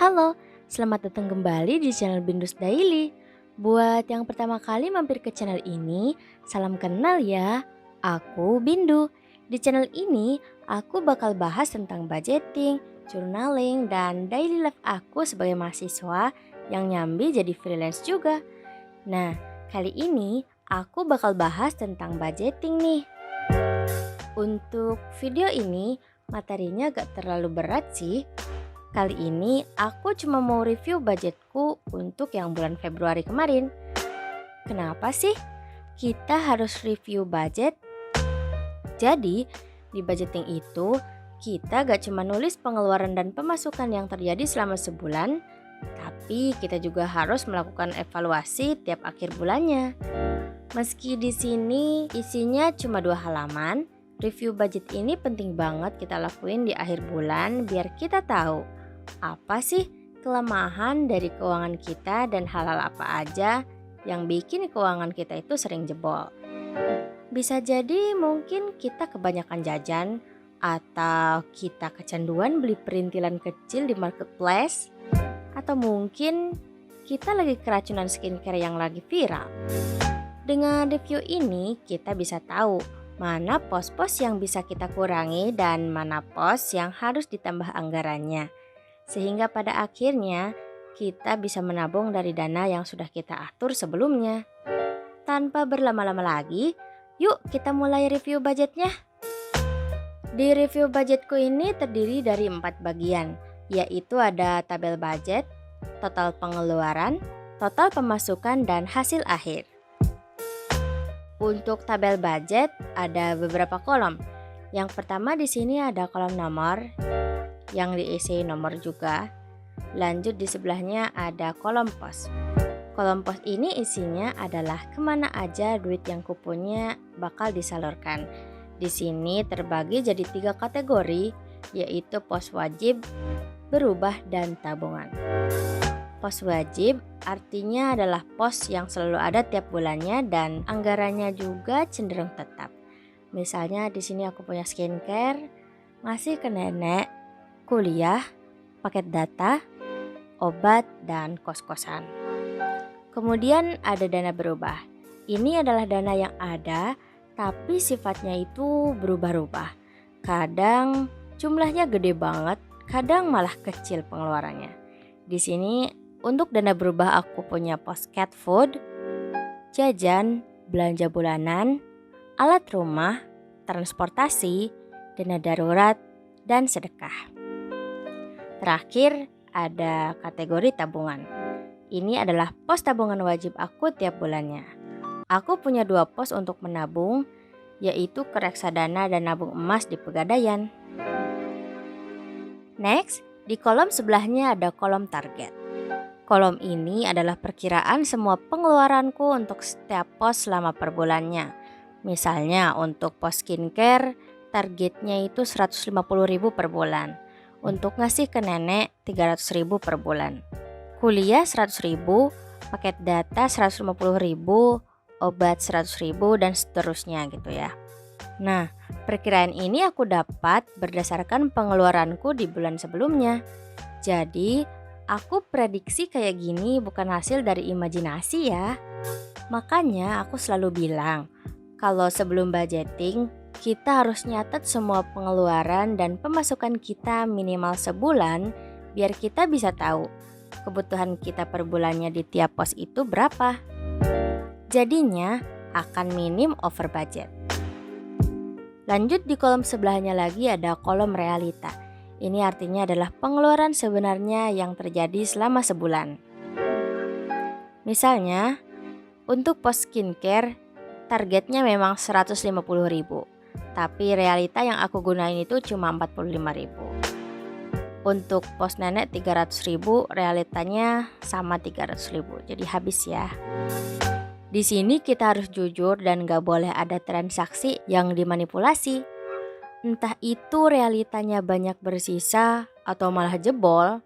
Halo, selamat datang kembali di channel Bindus Daily. Buat yang pertama kali mampir ke channel ini, salam kenal ya. Aku Bindu. Di channel ini, aku bakal bahas tentang budgeting, journaling, dan daily life aku sebagai mahasiswa yang nyambi jadi freelance juga. Nah, kali ini aku bakal bahas tentang budgeting nih. Untuk video ini, materinya gak terlalu berat sih. Kali ini aku cuma mau review budgetku untuk yang bulan Februari kemarin. Kenapa sih kita harus review budget? Jadi di budgeting itu kita gak cuma nulis pengeluaran dan pemasukan yang terjadi selama sebulan, tapi kita juga harus melakukan evaluasi tiap akhir bulannya. Meski di sini isinya cuma 2 halaman, review budget ini penting banget kita lakuin di akhir bulan biar kita tahu apa sih kelemahan dari keuangan kita dan hal-hal apa aja yang bikin keuangan kita itu sering jebol. Bisa jadi mungkin kita kebanyakan jajan atau kita kecanduan beli perintilan kecil di marketplace, atau mungkin kita lagi keracunan skincare yang lagi viral. Dengan review ini kita bisa tahu mana pos-pos yang bisa kita kurangi dan mana pos yang harus ditambah anggarannya. Sehingga pada akhirnya kita bisa menabung dari dana yang sudah kita atur sebelumnya. Tanpa berlama-lama lagi, yuk kita mulai review budgetnya. Di review budgetku ini terdiri dari 4 bagian, yaitu ada tabel budget, total pengeluaran, total pemasukan, dan hasil akhir. Untuk tabel budget ada beberapa kolom. Yang pertama di sini ada kolom nomor yang diisi nomor juga. Lanjut di sebelahnya ada kolom pos. Kolom pos ini isinya adalah kemana aja duit yang kupunya bakal disalurkan. Di sini terbagi jadi 3 kategori, yaitu pos wajib, berubah, dan tabungan. Pos wajib artinya adalah pos yang selalu ada tiap bulannya dan anggarannya juga cenderung tetap. Misalnya di sini aku punya skincare, ngasih ke nenek, kuliah, paket data, obat, dan kos-kosan. Kemudian ada dana berubah. Ini adalah dana yang ada tapi sifatnya itu berubah-ubah. Kadang jumlahnya gede banget, kadang malah kecil pengeluarannya. Di sini untuk dana berubah aku punya pos cat food, jajan, belanja bulanan, alat rumah, transportasi, dana darurat, dan sedekah. Terakhir ada kategori tabungan. Ini adalah pos tabungan wajib aku tiap bulannya. Aku punya 2 pos untuk menabung, yaitu ke reksadana dan nabung emas di Pegadaian. Next, di kolom sebelahnya ada kolom target. Kolom ini adalah perkiraan semua pengeluaranku untuk setiap pos selama per bulannya. Misalnya untuk pos skincare, targetnya itu 150.000 per bulan. Untuk ngasih ke nenek 300.000 per bulan. Kuliah 100.000, paket data 150.000, obat 100.000, dan seterusnya gitu ya. Nah, perkiraan ini aku dapat berdasarkan pengeluaranku di bulan sebelumnya. Jadi, aku prediksi kayak gini bukan hasil dari imajinasi ya. Makanya aku selalu bilang, kalau sebelum budgeting, kita harus nyatet semua pengeluaran dan pemasukan kita minimal sebulan biar kita bisa tahu kebutuhan kita per bulannya di tiap pos itu berapa. Jadinya akan minim over budget. Lanjut di kolom sebelahnya lagi ada kolom realita. Ini artinya adalah pengeluaran sebenarnya yang terjadi selama sebulan. Misalnya, untuk pos skincare targetnya memang 150.000, tapi realita yang aku gunain itu cuma 45.000. Untuk pos nenek 300.000, realitanya sama 300.000, jadi habis ya. Di sini kita harus jujur dan gak boleh ada transaksi yang dimanipulasi. Entah itu realitanya banyak bersisa atau malah jebol,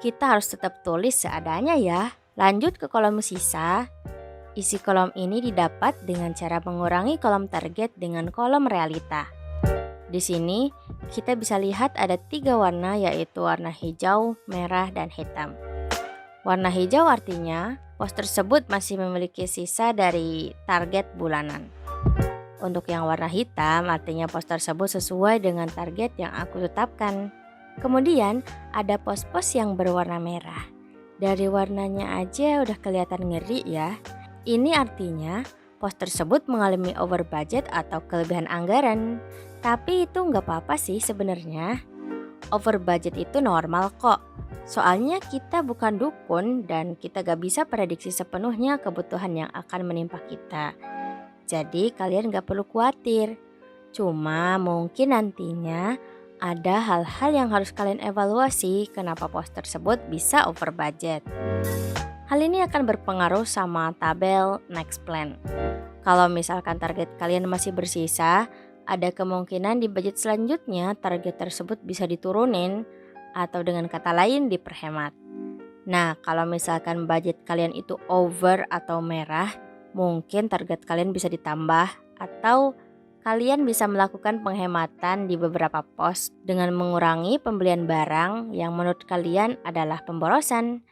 kita harus tetap tulis seadanya ya. Lanjut ke kolom sisa. Isi kolom ini didapat dengan cara mengurangi kolom target dengan kolom realita. Di sini kita bisa lihat ada 3 warna, yaitu warna hijau, merah, dan hitam. Warna hijau artinya pos tersebut masih memiliki sisa dari target bulanan. Untuk yang warna hitam artinya pos tersebut sesuai dengan target yang aku tetapkan. Kemudian ada pos-pos yang berwarna merah. Dari warnanya aja udah kelihatan ngeri ya. Ini artinya pos tersebut mengalami over budget atau kelebihan anggaran. Tapi itu nggak apa-apa sih sebenarnya. Over budget itu normal kok. Soalnya kita bukan dukun dan kita gak bisa prediksi sepenuhnya kebutuhan yang akan menimpa kita. Jadi kalian gak perlu khawatir. Cuma mungkin nantinya ada hal-hal yang harus kalian evaluasi kenapa pos tersebut bisa over budget. Hal ini akan berpengaruh sama tabel next plan. Kalau misalkan target kalian masih bersisa, ada kemungkinan di budget selanjutnya target tersebut bisa diturunin atau dengan kata lain diperhemat. Nah, kalau misalkan budget kalian itu over atau merah, mungkin target kalian bisa ditambah atau kalian bisa melakukan penghematan di beberapa pos dengan mengurangi pembelian barang yang menurut kalian adalah pemborosan.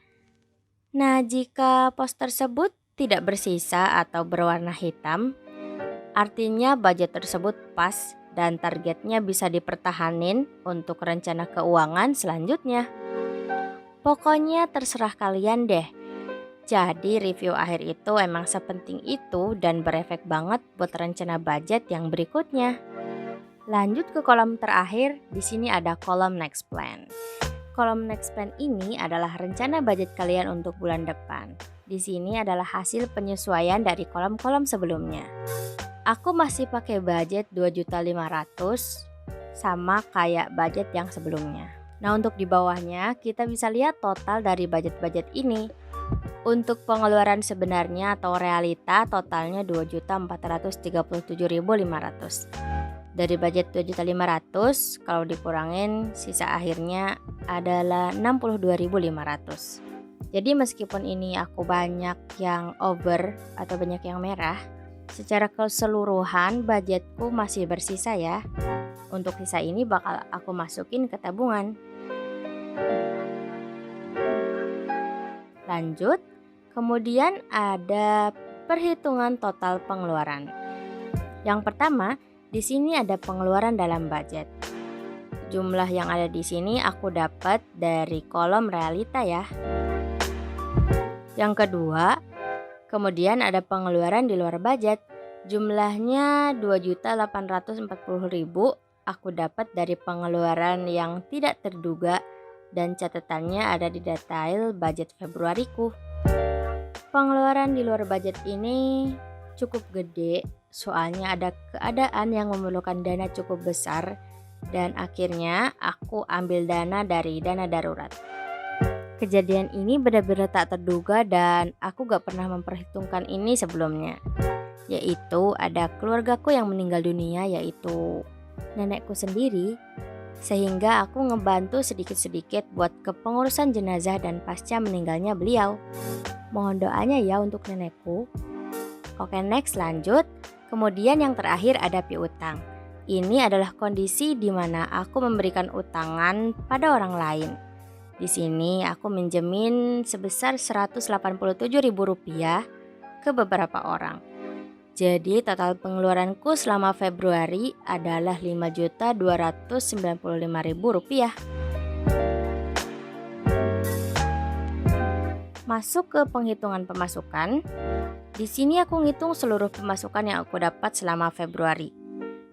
Nah, jika pos tersebut tidak bersisa atau berwarna hitam, artinya budget tersebut pas dan targetnya bisa dipertahanin untuk rencana keuangan selanjutnya. Pokoknya terserah kalian deh. Jadi review akhir itu emang sepenting itu dan berefek banget buat rencana budget yang berikutnya. Lanjut ke kolom terakhir, di sini ada kolom next plan. Kolom next plan ini adalah rencana budget kalian untuk bulan depan. Di sini adalah hasil penyesuaian dari kolom-kolom sebelumnya. Aku masih pakai budget 2.500.000 sama kayak budget yang sebelumnya. Nah, untuk di bawahnya kita bisa lihat total dari budget-budget ini. Untuk pengeluaran sebenarnya atau realita totalnya 2.437.500. Dari budget 2.500.000 kalau dikurangin sisa akhirnya adalah 62.500. Jadi meskipun ini aku banyak yang over atau banyak yang merah, secara keseluruhan budgetku masih bersisa ya. Untuk sisa ini bakal aku masukin ke tabungan. Lanjut, kemudian ada perhitungan total pengeluaran. Yang pertama, di sini ada pengeluaran dalam budget. Jumlah yang ada di sini aku dapat dari kolom realita ya. Yang kedua, kemudian ada pengeluaran di luar budget. Jumlahnya 2.840.000 aku dapat dari pengeluaran yang tidak terduga dan catatannya ada di detail budget Februariku. Pengeluaran di luar budget ini cukup gede, soalnya ada keadaan yang memerlukan dana cukup besar dan akhirnya aku ambil dana dari dana darurat. Kejadian ini benar-benar tak terduga dan aku gak pernah memperhitungkan ini sebelumnya. Yaitu ada keluargaku yang meninggal dunia, yaitu nenekku sendiri, sehingga aku ngebantu sedikit-sedikit buat kepengurusan jenazah dan pasca meninggalnya beliau. Mohon doanya ya untuk nenekku. Oke, next lanjut. Kemudian yang terakhir ada piutang. Ini adalah kondisi di mana aku memberikan utangan pada orang lain. Di sini aku minjemin sebesar Rp187.000 ke beberapa orang. Jadi total pengeluaranku selama Februari adalah Rp5.295.000. Masuk ke penghitungan pemasukan. Di sini aku ngitung seluruh pemasukan yang aku dapat selama Februari.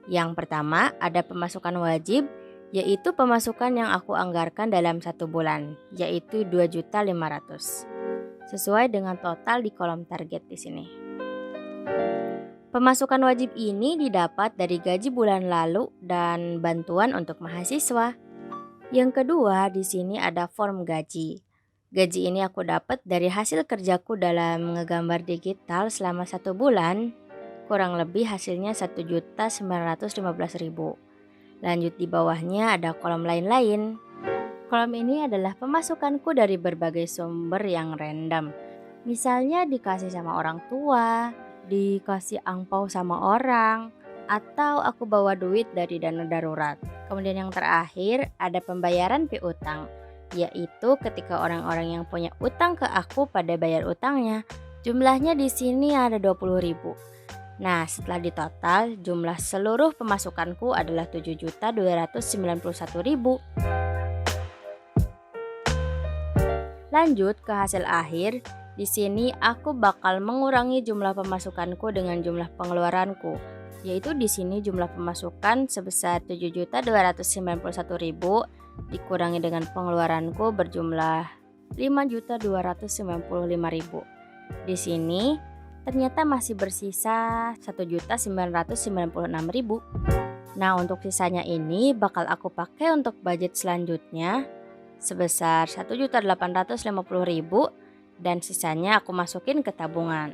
Yang pertama ada pemasukan wajib, yaitu pemasukan yang aku anggarkan dalam 1 bulan, yaitu 2.500.000. Sesuai dengan total di kolom target di sini. Pemasukan wajib ini didapat dari gaji bulan lalu dan bantuan untuk mahasiswa. Yang kedua, di sini ada form gaji. Gaji ini aku dapat dari hasil kerjaku dalam ngegambar digital selama 1 bulan. Kurang lebih hasilnya 1.915.000. Lanjut di bawahnya ada kolom lain-lain. Kolom ini adalah pemasukanku dari berbagai sumber yang random. Misalnya dikasih sama orang tua, dikasih angpau sama orang, atau aku bawa duit dari dana darurat. Kemudian yang terakhir ada pembayaran piutang, yaitu ketika orang-orang yang punya utang ke aku pada bayar utangnya. Jumlahnya di sini ada 20.000. Nah, setelah ditotal, jumlah seluruh pemasukanku adalah 7.291.000. Lanjut ke hasil akhir. Di sini aku bakal mengurangi jumlah pemasukanku dengan jumlah pengeluaranku, yaitu di sini jumlah pemasukan sebesar 7.291.000 dikurangi dengan pengeluaranku berjumlah 5.295.000. Di sini ternyata masih bersisa 1.996.000. Nah, untuk sisanya ini bakal aku pakai untuk budget selanjutnya sebesar 1.850.000 dan sisanya aku masukin ke tabungan.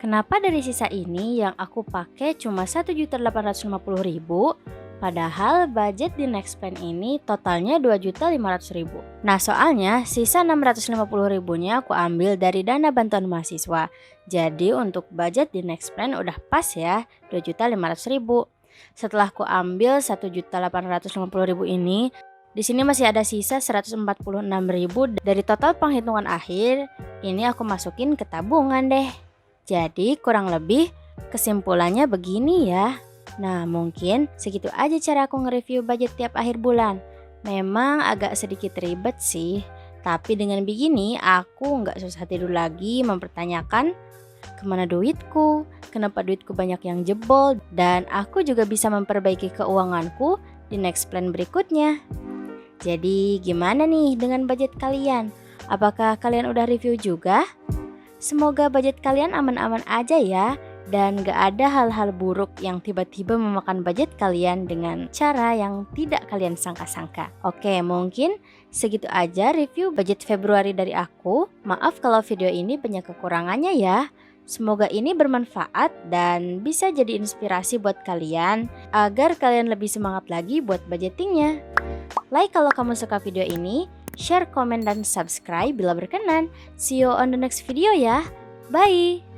Kenapa dari sisa ini yang aku pakai cuma 1.850.000 padahal budget di next plan ini totalnya 2.500.000. Nah, soalnya sisa 650.000-nya aku ambil dari dana bantuan mahasiswa. Jadi untuk budget di next plan udah pas ya, 2.500.000. Setelah aku ambil 1.850.000 ini, di sini masih ada sisa 146.000 dari total penghitungan akhir. Ini aku masukin ke tabungan deh. Jadi kurang lebih kesimpulannya begini ya. Nah, mungkin segitu aja cara aku nge-review budget tiap akhir bulan. Memang agak sedikit ribet sih, tapi dengan begini aku nggak susah tidur lagi mempertanyakan kemana duitku, kenapa duitku banyak yang jebol, dan aku juga bisa memperbaiki keuanganku di next plan berikutnya. Jadi gimana nih dengan budget kalian? Apakah kalian udah review juga? Semoga budget kalian aman-aman aja ya, dan gak ada hal-hal buruk yang tiba-tiba memakan budget kalian dengan cara yang tidak kalian sangka-sangka. Oke, mungkin segitu aja review budget Februari dari aku. Maaf kalau video ini banyak kekurangannya ya. Semoga ini bermanfaat dan bisa jadi inspirasi buat kalian agar kalian lebih semangat lagi buat budgetingnya. Like kalau kamu suka video ini, share, komen, dan subscribe bila berkenan. See you on the next video ya. Bye!